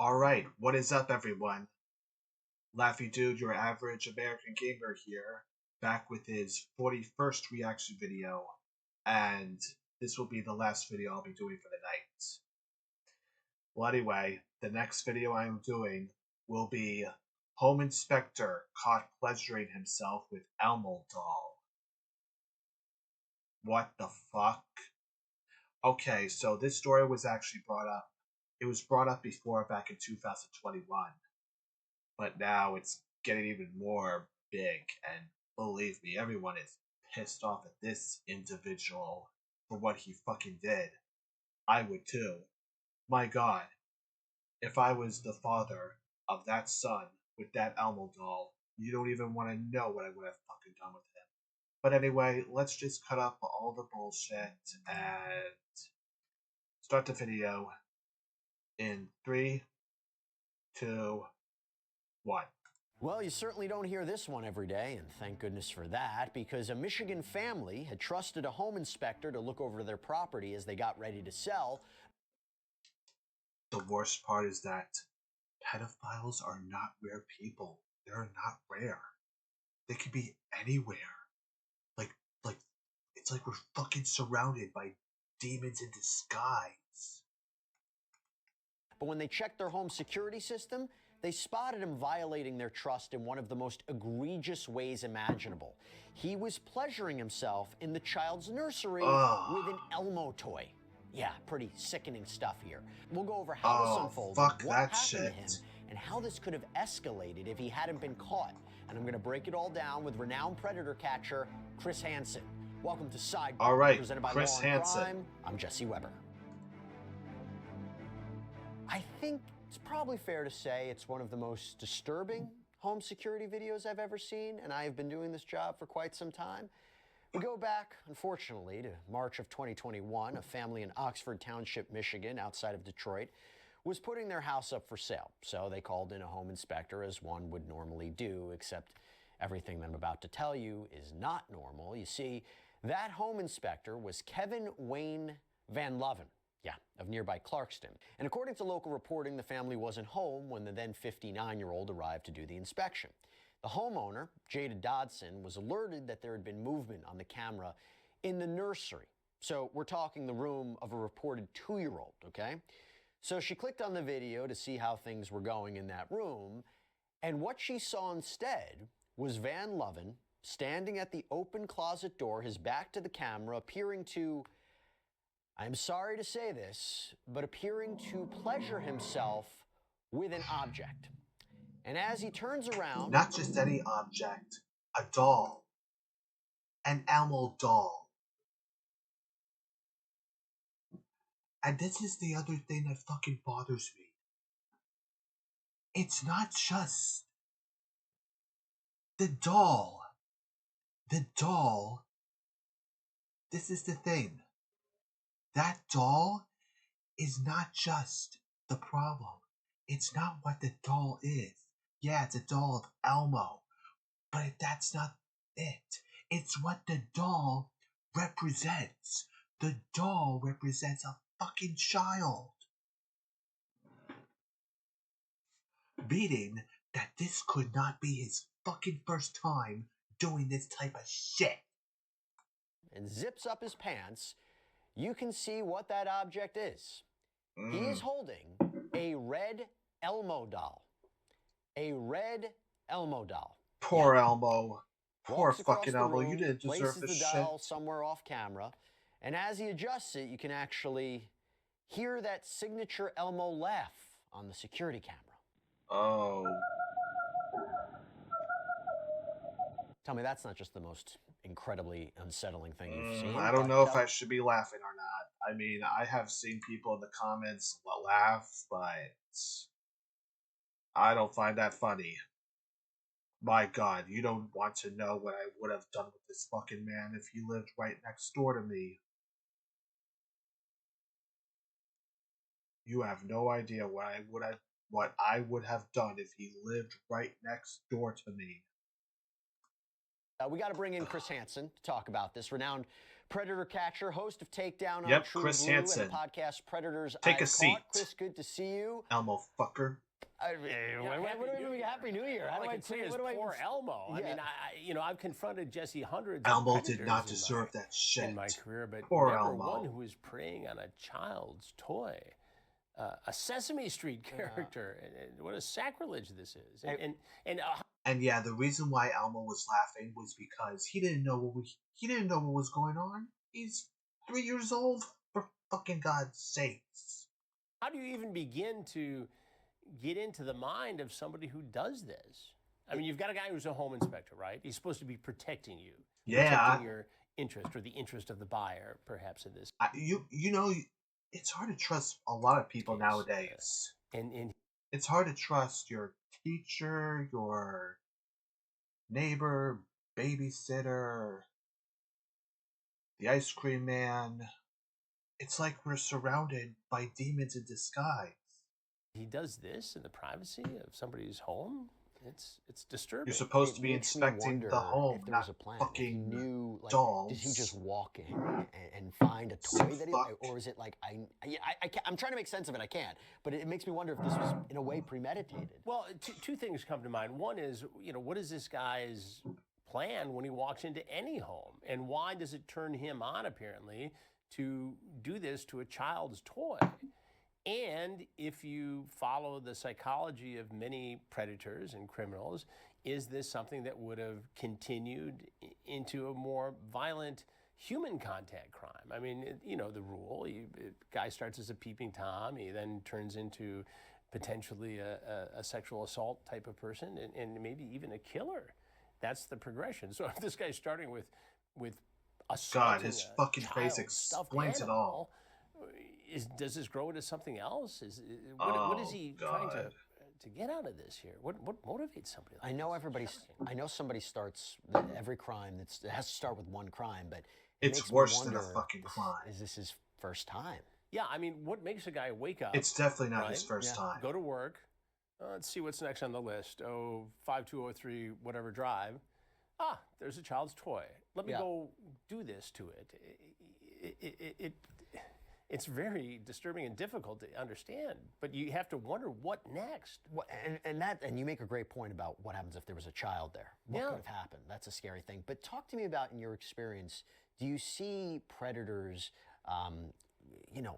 Alright, what is up, everyone? LaffeyDude, your average American gamer here, back with his 41st reaction video, and this will be the last video I'll be doing for the night. Well, anyway, the next video I am doing will be Home Inspector caught pleasuring himself with Elmo doll. What the fuck? Okay, so this story was actually brought up. It was brought up before, back in 2021. But now it's getting even more big, and believe me, everyone is pissed off at this individual for what he fucking did. I would too. My god, if I was the father of that son with that Elmo doll, you don't even want to know what I would have fucking done with him. But anyway, let's just cut up all the bullshit and start the video in 3, 2, 1. Well, you certainly don't hear this one every day, and thank goodness for that, because a Michigan family had trusted a home inspector to look over their property as they got ready to sell. The worst part is that pedophiles are not rare people. They're not rare. They can be anywhere. Like, it's like we're fucking surrounded by demons in disguise. But when they checked their home security system, they spotted him violating their trust in one of the most egregious ways imaginable. He was pleasuring himself in the child's nursery with an Elmo toy. Yeah, pretty sickening stuff here. We'll go over how this unfolded, what happened to him, and how this could have escalated if he hadn't been caught. And I'm going to break it all down with renowned predator catcher Chris Hansen. Welcome to Sidebar, presented by Chris Law and Hansen. Crime. I'm Jesse Weber. I think it's probably fair to say it's one of the most disturbing home security videos I've ever seen, and I have been doing this job for quite some time. We go back, unfortunately, to March of 2021. A family in Oxford Township, Michigan, outside of Detroit, was putting their house up for sale. So they called in a home inspector, as one would normally do, except everything that I'm about to tell you is not normal. You see, that home inspector was Kevin Wayne Van Loven. Yeah, of nearby Clarkston. And according to local reporting, the family wasn't home when the then 59-year-old arrived to do the inspection. The homeowner, Jada Dodson, was alerted that there had been movement on the camera in the nursery. So we're talking the room of a reported 2-year-old, okay? So she clicked on the video to see how things were going in that room, and what she saw instead was Van Loven standing at the open closet door, his back to the camera, appearing to, I'm sorry to say this, but appearing to pleasure himself with an object. And as he turns around... Not just any object, a doll. An Elmo doll. And this is the other thing that fucking bothers me. It's not just the doll. The doll, this is the thing. That doll is not just the problem. It's not what the doll is. Yeah, it's a doll of Elmo, but that's not it. It's what the doll represents. The doll represents a fucking child. Meaning that this could not be his fucking first time doing this type of shit. And zips up his pants, you can see what that object is. He is holding a red Elmo doll. A red Elmo doll. Poor Elmo. Poor Walks across fucking the Elmo. room, You didn't deserve places this the shit. doll somewhere off camera, and as he adjusts it, you can actually hear that signature Elmo laugh on the security camera. Oh. Tell me that's not just the most incredibly unsettling thing you've seen. I don't know if I should be laughing or not. I mean, I have seen people in the comments laugh, but I don't find that funny. My god, you don't want to know what I would have done with this fucking man if he lived right next door to me. You have no idea what I would have done if he lived right next door to me. We got to bring in Chris Hansen to talk about this. Renowned Predator catcher, host of Takedown on Yep, True Chris Blue Hansen. and the podcast Predators Take a I've seat. Caught. Chris, good to see you. Elmo fucker. Happy New Year. All I can say is poor Elmo. Yeah. I mean, I've confronted Jesse hundreds Elmo of did not predators deserve that shit. in my career, but Poor never Elmo. one who was preying on a child's toy. A Sesame Street character. And what a sacrilege this is. And yeah, the reason why Elmo was laughing was because he didn't know what was going on. He's 3 years old, for fucking God's sakes. How do you even begin to get into the mind of somebody who does this? I mean, you've got a guy who's a home inspector, right? He's supposed to be protecting you. Yeah. Protecting your interest or the interest of the buyer, perhaps, in this. You know, it's hard to trust a lot of people nowadays. And it's hard to trust your teacher, your neighbor, babysitter, the ice cream man. It's like we're surrounded by demons in disguise. He does this in the privacy of somebody's home. It's disturbing. You're supposed to be inspecting the home, if there not was a plan. fucking knew, like, dolls. Did he just walk in and find a toy that he, or is it like I'm trying to make sense of it. I can't, but it makes me wonder if this was in a way premeditated. Well, two things come to mind. One is, what is this guy's plan when he walks into any home, and why does it turn him on apparently to do this to a child's toy? And if you follow the psychology of many predators and criminals, is this something that would have continued into a more violent human contact crime? I mean, the rule, guy starts as a peeping Tom, he then turns into potentially a sexual assault type of person and maybe even a killer. That's the progression. So if this guy's starting with assaulting God, his fucking face explains it all. Does this grow into something else? What is he trying to get out of this here? What motivates somebody like this? I know somebody starts every crime. It has to start with one crime, but it's worse than a fucking crime. Is this his first time? Yeah, I mean, what makes a guy wake up? It's definitely not his first time. Go to work. Let's see what's next on the list. 5203 whatever drive. There's a child's toy. Let me go do this to it. It's very disturbing and difficult to understand, but you have to wonder what next. And you make a great point about what happens if there was a child there. What could have happened? That's a scary thing. But talk to me about, in your experience, do you see predators,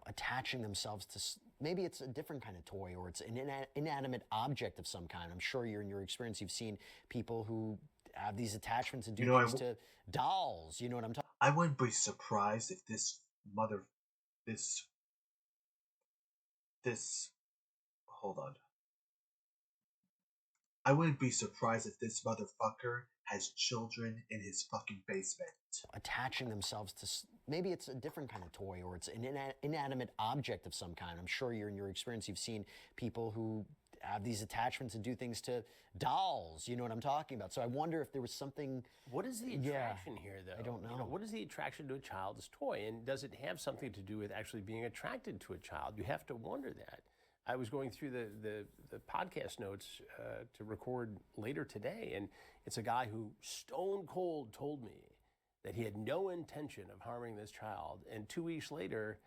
attaching themselves to, maybe it's a different kind of toy, or it's an inanimate object of some kind? I'm sure in your experience, you've seen people who have these attachments and do things to dolls. You know what I'm talking about? I wouldn't be surprised if hold on. I wouldn't be surprised if this motherfucker has children in his fucking basement. Attaching themselves to, maybe it's a different kind of toy, or it's an inanimate object of some kind. I'm sure in your experience, you've seen people who have these attachments and do things to dolls. You know what I'm talking about? So I wonder if there was something. What is the attraction here, though? I don't know. What is the attraction to a child's toy? And does it have something to do with actually being attracted to a child? You have to wonder that. I was going through the podcast notes to record later today, and it's a guy who stone cold told me that he had no intention of harming this child. And 2 weeks later,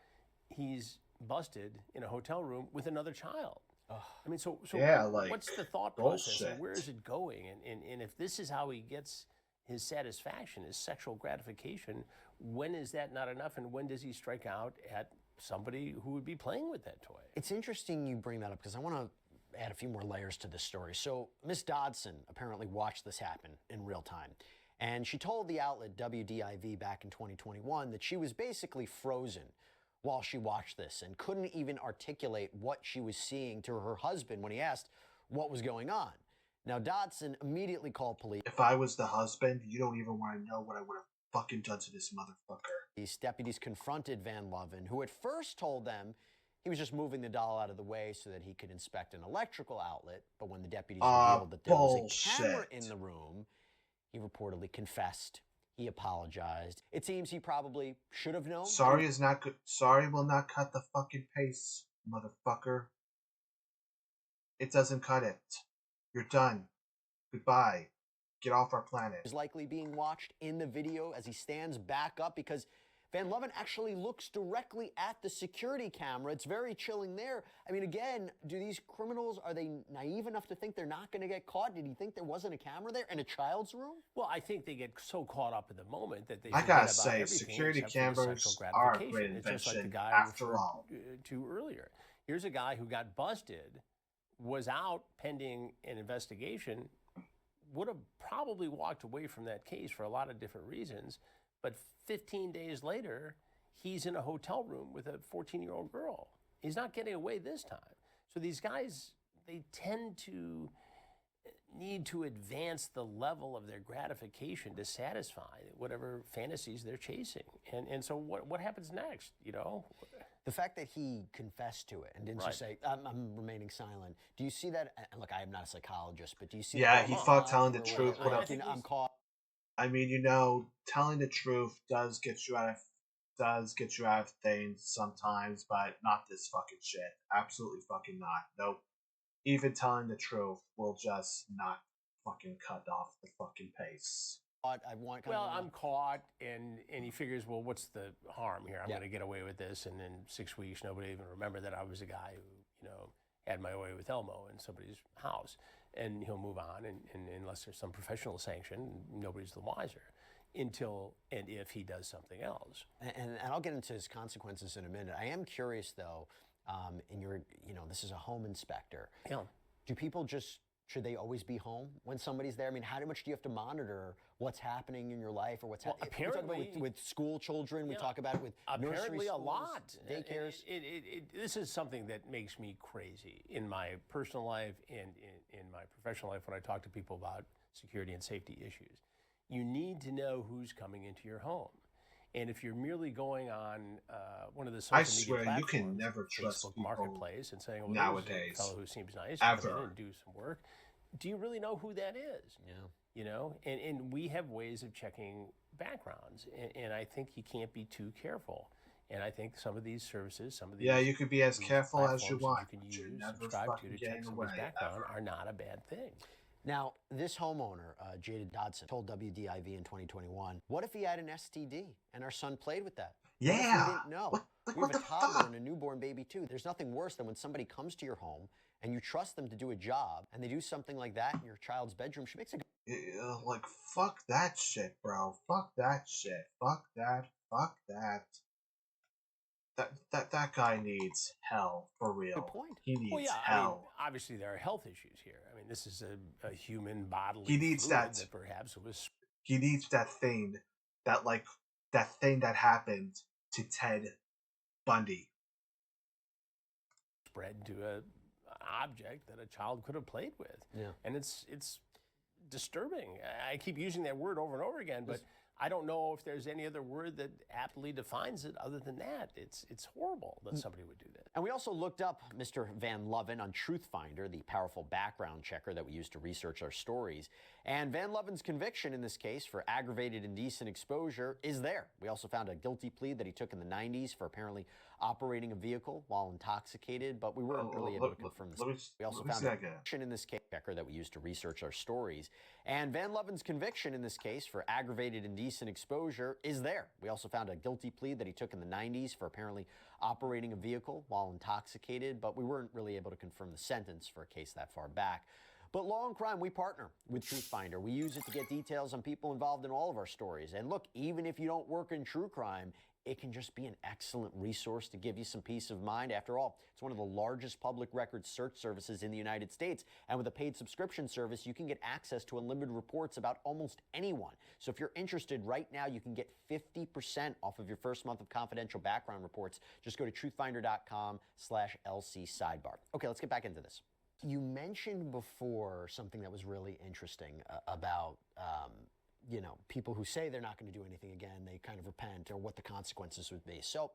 he's busted in a hotel room with another child. I mean, so what's the thought process, and where is it going? And if this is how he gets his satisfaction, his sexual gratification, when is that not enough, and when does he strike out at somebody who would be playing with that toy? It's interesting you bring that up, because I want to add a few more layers to this story. So Miss Dodson apparently watched this happen in real time, and she told the outlet WDIV back in 2021 that she was basically frozen while she watched this and couldn't even articulate what she was seeing to her husband when he asked what was going on. Now, Dodson immediately called police. If I was the husband, you don't even want to know what I would have fucking done to this motherfucker. These deputies confronted Van Loven, who at first told them he was just moving the doll out of the way so that he could inspect an electrical outlet. But when the deputies revealed that there was a camera in the room, he reportedly confessed. He apologized. It seems he probably should have known. Sorry is not good. Sorry will not cut the fucking pace, motherfucker. It doesn't cut it. You're done. Goodbye. Get off our planet. Is likely being watched in the video as he stands back up, because Van Loven actually looks directly at the security camera. It's very chilling there. I mean, again, do these criminals, are they naive enough to think they're not going to get caught? Did he think there wasn't a camera there in a child's room? Well, I think they get so caught up in the moment that they I forget gotta about say, everything security except for the sexual cameras are a gratification. great It's just like the invention guy I after referred all. to earlier. Here's a guy who got busted, was out pending an investigation, would have probably walked away from that case for a lot of different reasons, but 15 days later, he's in a hotel room with a 14-year-old girl. He's not getting away this time. So these guys, they tend to need to advance the level of their gratification to satisfy whatever fantasies they're chasing. And so what happens next, you know? The fact that he confessed to it and didn't just say, I'm remaining silent. Do you see that? And look, I am not a psychologist, but do you see Yeah, that? he thought telling the truth would have. I'm caught. I mean, telling the truth does get you out of things sometimes, but not this fucking shit. Absolutely fucking not. Nope. Even telling the truth will just not fucking cut off the fucking pace. I'm caught, and he figures, well, what's the harm here? I'm going to get away with this, and in 6 weeks, nobody even remember that I was a guy who, had my way with Elmo in somebody's house, and he'll move on, and unless there's some professional sanction, nobody's the wiser until and if he does something else. And I'll get into his consequences in a minute. I am curious, though, this is a home inspector. Yeah. Do people should they always be home when somebody's there? I mean, how much do you have to monitor what's happening in your life or what's happening? Apparently, with school children, we talk about it with nursery apparently schools, a lot. Daycares. This is something that makes me crazy in my personal life and in my professional life when I talk to people about security and safety issues. You need to know who's coming into your home. And if you're merely going on one of the social media platforms, you can never trust Facebook people Marketplace, and saying, "Well, nowadays, there's a fellow who seems nice, ever. come in and do some work," do you really know who that is? Yeah. And we have ways of checking backgrounds, and I think you can't be too careful. And I think some of these services, you could be as careful as you want. You can use, never subscribe to getting check somebody's away, background ever. are not a bad thing. Now, this homeowner, Jada Dodson, told WDIV in 2021, what if he had an STD and our son played with that? Yeah. What if we didn't know? We have what a the toddler fuck? and a newborn baby, too. There's nothing worse than when somebody comes to your home and you trust them to do a job and they do something like that in your child's bedroom. She makes a... Like, fuck that shit, bro. Fuck that shit. Fuck that. Fuck that. That guy needs hell, for real. Good point. He needs Well, yeah, hell. I mean, obviously there are health issues here. I mean, this is a human bodily He needs fluid that. perhaps was He needs that thing that happened to Ted Bundy. spread to an object that a child could have played with. Yeah. And it's disturbing. I keep using that word over and over again, but I don't know if there's any other word that aptly defines it other than that. It's horrible that somebody would do that. And we also looked up Mr. Van Loven on TruthFinder, the powerful background checker that we use to research our stories. And Van Loven's conviction in this case for aggravated indecent exposure is there. We also found a guilty plea that he took in the 90s for apparently operating a vehicle while intoxicated, but we weren't really able to confirm this. We also found a conviction in this case checker that we use to research our stories. And Van Loven's conviction in this case for aggravated indecent exposure is there. We also found a guilty plea that he took in the 90s for apparently operating a vehicle while intoxicated, but we weren't really able to confirm the sentence for a case that far back. But Law and Crime, we partner with TruthFinder. We use it to get details on people involved in all of our stories. And look, even if you don't work in true crime, it can just be an excellent resource to give you some peace of mind. After all, it's one of the largest public record search services in the United States. And with a paid subscription service, you can get access to unlimited reports about almost anyone. So if you're interested right now, you can get 50% off of your first month of confidential background reports. Just go to truthfinder.com/LC sidebar. Okay, let's get back into this. You mentioned before something that was really interesting about, people who say they're not going to do anything again, they kind of repent, or what the consequences would be. So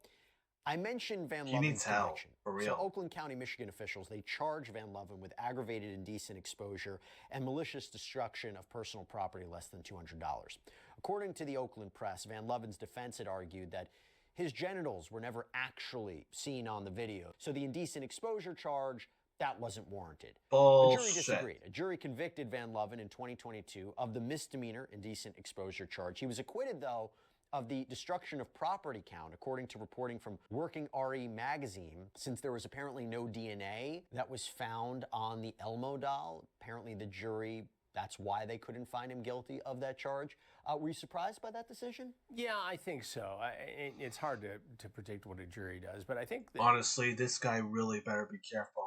I mentioned Van Loven's conviction. For real. So Oakland County, Michigan officials, they charge Van Loven with aggravated indecent exposure and malicious destruction of personal property less than $200. According to the Oakland Press, Van Loven's defense had argued that his genitals were never actually seen on the video. So the indecent exposure charge, that wasn't warranted. Bullshit. The jury disagreed. A jury convicted Van Loven in 2022 of the misdemeanor indecent exposure charge. He was acquitted, though, of the destruction of property count, according to reporting from Working RE magazine, since there was apparently no DNA that was found on the Elmo doll. Apparently the jury, that's why they couldn't find him guilty of that charge. Were you surprised by that decision? Yeah, I think so. It's hard to predict what a jury does, but I think that, Honestly, this guy really better be careful.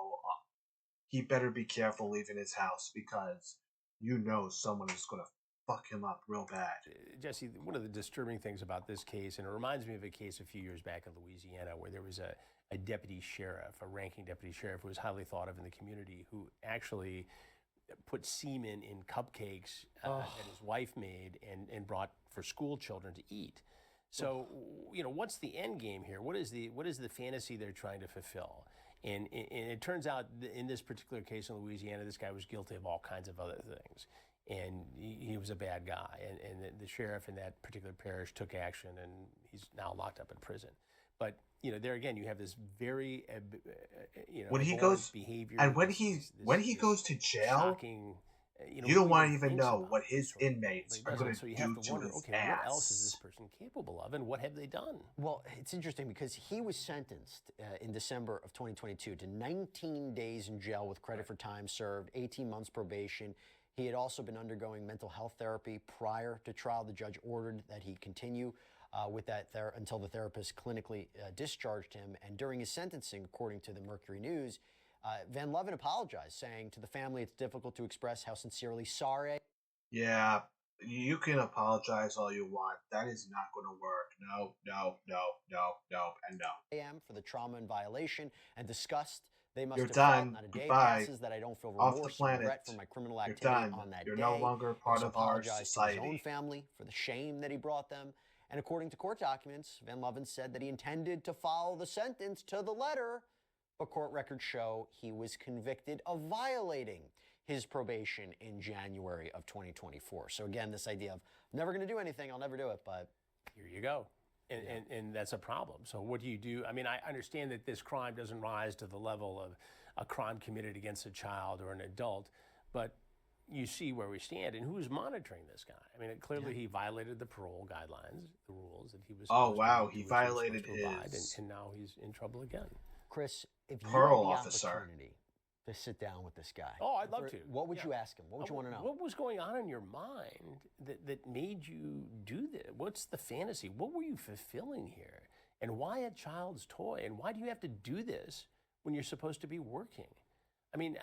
He better be careful leaving his house, because you know someone is going to fuck him up real bad. Jesse, one of the disturbing things about this case, and it reminds me of a case a few years back in Louisiana where there was a deputy sheriff, a ranking deputy sheriff who was highly thought of in the community, who actually put semen in cupcakes that his wife made and brought for school children to eat. So, what's the end game here? What is the fantasy they're trying to fulfill? And it turns out in this particular case in Louisiana, this guy was guilty of all kinds of other things. And he was a bad guy. And the sheriff in that particular parish took action, and he's now locked up in prison. But, there again, you have this very, When he goes behavior. and when he goes to jail, shocking, you don't want to even know what his inmates are going so to you do have to to wonder, his okay, ass. what else is this person capable of, and what have they done? Well, it's interesting because he was sentenced in December of 2022 to 19 days in jail with credit for time served, 18 months probation. He had also been undergoing mental health therapy prior to trial. The judge ordered that he continue with that until the therapist clinically discharged him. And during his sentencing, according to the Mercury News, Van Leeuwen apologized, saying to the family it's difficult to express how sincerely sorry. Yeah, you can apologize all you want. That is not going to work. No, and no. I am for the trauma and violation and disgust they must You're have done. felt. Not a day Goodbye. passes that I don't feel Off the remorse or regret planet. for my criminal You're activity done. on that You're day. no longer He part also of our apologized to his own society. family for the shame that he brought them. And according to court documents, Van Leeuwen said that he intended to follow the sentence to the letter, but court records show he was convicted of violating his probation in January of 2024. So again, this idea of never going to do anything, I'll never do it, but Here you go. And that's a problem. So what do you do? I mean, I understand that this crime doesn't rise to the level of a crime committed against a child or an adult, but you see where we stand, and who's monitoring this guy? I mean, clearly he violated the parole guidelines, the rules that he was Oh, supposed wow, to, he to which was violated supposed to abide, his and now he's in trouble again. Chris, if you parole had the officer. opportunity to sit down with this guy, Oh, I'd love to. What would Yeah. you ask him? What would you want to know? What was going on in your mind that made you do this? What's the fantasy? What were you fulfilling here? And why a child's toy? And why do you have to do this when you're supposed to be working? I mean,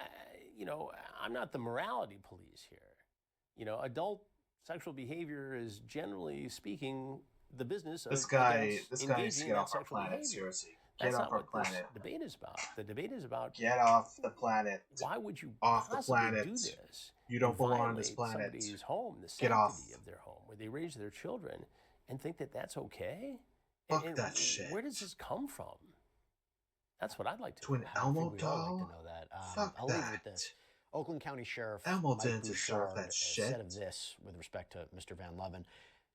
I'm not the morality police here. Adult sexual behavior is, generally speaking, the business of This guy adults needs to engaging in get that off our sexual planet. behavior. Seriously, That's get not off our what planet. this debate is about. The debate is about Get off the planet. why would you Off the possibly planet. do this? You don't and belong on this violate planet. Somebody's home, the Get off. sanctity of their home, where they raise their children, and think that that's okay? Fuck that shit. Where does this come from? That's what I'd like to To an know. I Elmo think we all doll? like to know that. Fuck I'll that. leave with this. Oakland County Sheriff Elmo Mike didn't deserve Bouchard that shit. said of this with respect to Mr. Van Leeuwen.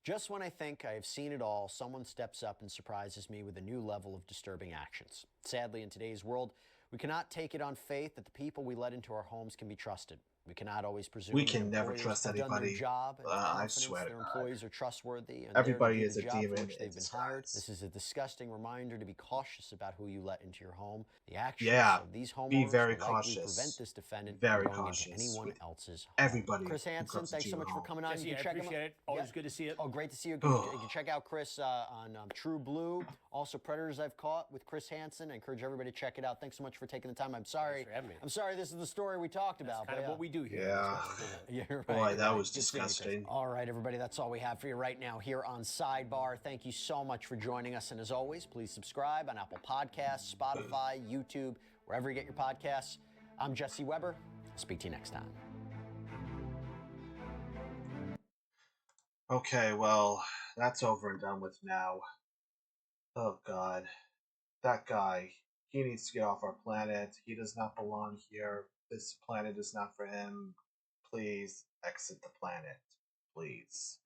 Just when I think I have seen it all, someone steps up and surprises me with a new level of disturbing actions. Sadly, in today's world, we cannot take it on faith that the people we let into our homes can be trusted. We cannot always presume We can that never employers trust have done their anybody. job and with I confidence swear to their God. employees are trustworthy and Everybody there to is do a the job demon for which in they've been hired. disguise. This is a disgusting reminder to be cautious about who you let into your home. The actions Yeah, of these be homeowners very will likely cautious. prevent this defendant Very from going cautious into anyone with else's home. everybody Chris who Hansen, comes thanks into so your much for home. coming on. Jesse, You I can check him appreciate out. it. Always Yeah. good to see it. Oh, great to see you. You can check out Chris on True Blue. Also, Predators I've Caught with Chris Hansen. I encourage everybody to check it out. Thanks so much for taking the time. I'm sorry. for having me. I'm sorry this is the story we talked about. Kind of but what we do here. Yeah. You're right. Boy, you're that right. was Good seeing you, Chris. disgusting. All right, everybody, that's all we have for you right now here on Sidebar. Thank you so much for joining us. And as always, please subscribe on Apple Podcasts, Spotify, YouTube, wherever you get your podcasts. I'm Jesse Weber. I'll speak to you next time. Okay, well, that's over and done with now. Oh, God. That guy, he needs to get off our planet. He does not belong here. This planet is not for him. Please exit the planet. Please.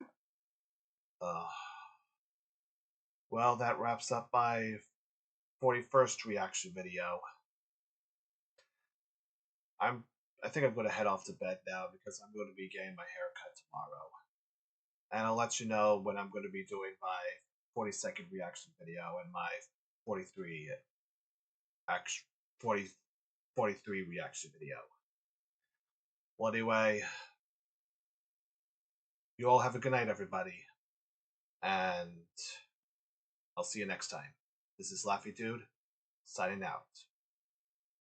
Well, that wraps up my 41st reaction video. I think I'm going to head off to bed now because I'm going to be getting my hair cut tomorrow. and I'll let you know when I'm going to be doing my 40-second reaction video and my 43 action 40 43 reaction video. Well, anyway, you all have a good night, everybody, and I'll see you next time. This is LaffeyDude, signing out.